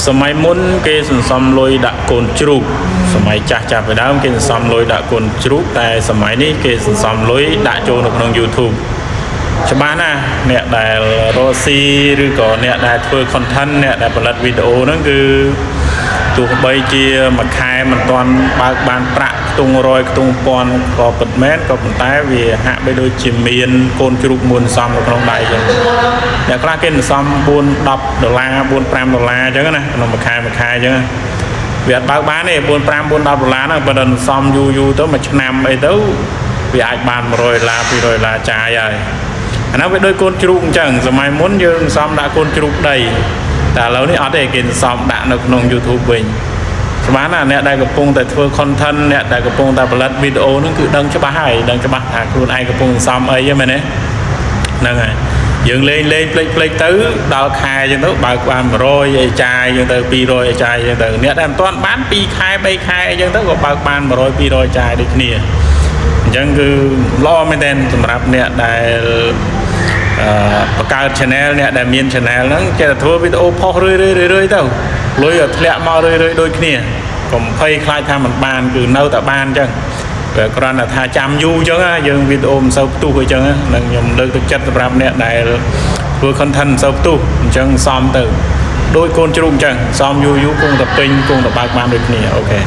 សម័យមុនគេសន្សំលុយដាក់កូនជ្រូកសម័យចាស់ចាប់ពីដើមគេសន្សំលុយដាក់កូនជ្រូកតែសម័យនេះគេសន្សំលុយដាក់ចូលនៅក្នុង YouTube ច្បាស់ណាស់អ្នកដែលរកស៊ីឬក៏អ្នកដែលធ្វើ content អ្នកដែលផលិតវីដេអូហ្នឹងគឺទោះបីជាមួយខែមិនទាន់បើកបានប្រាក់ខ្ទង់100ខ្ទង់1000ក៏ពិតមែនក៏ប៉ុន្តែវាហាក់បីដូចជាមានកូនជ្រូកមួយសំនៅក្នុងដៃចឹងអ្នកខ្លះគេសន្សំ4-10ដុល្លារ4-5ដុល្លារចឹងណាក្នុងមួយខែចឹងវាអត់បើកបានទេ4-5-4-10ដុល្លារហ្នឹងបើដល់សន្សំយូរទៅមួយឆ្នាំអីទៅវាអាចបាន100ដុល្លារ200ដុល្លារចាយហើយអានោះវាដូចកូនជ្រូកអញ្ចឹងសម័យមុនយើងសន្សំដាក់កូនជ្រូកដីតែឥឡូវនេះអត់ទេគេសន្សំដាក់នៅក្នុង YouTube វិញច្បាស់ណាស់អ្នកដែលកំពុងតែធ្វើ content អ្នកដែលកំពុងតែផលិតវីដេអូហ្នឹងគឺដឹងច្បាស់ហើយដឹងច្បាស់ថាខ្លួនឯងកំពុងសន្សំអីហ្នឹងមែនទេហ្នឹងហើយយើងលេងភ្លេចទៅដល់ខែអញ្ចឹងទៅបើកបាន100អីចាយអញ្ចឹងទៅ200អីចាយអញ្ចឹងទៅអ្នកដែលមិនទាន់បាន2ខែ3ខែអញ្ចឹងទៅក៏បើកបាន100 200ចាយដូចគ្នាអញ្ចឹងគឺល្អមែនទែនសម្រាប់អ្នកដែលបង្កើត channel អ្នកដែលមាន channel ហ្នឹងចេះតែធ្វើវីដេអូផុសរឿយទៅលុយក៏ធ្លាក់មករឿយដូចគ្នាកុំភ័យខ្លាចថាមិនបានគឺនៅតែបានអញ្ចឹងតែគ្រាន់តែថាចាំយូរអញ្ចឹងយើងវីដេអូមិនសូវផ្ទុះអញ្ចឹងនឹងខ្ញុំលើកទឹកចិត្តសម្រាប់អ្នកដែលធ្វើ content មិនសូវផ្ទុះអញ្ចឹងសមទៅដោយកូនជ្រូកអញ្ចឹងសមយូរគង់តែពេញគង់តែបើកបានដូចគ្នាអូខេ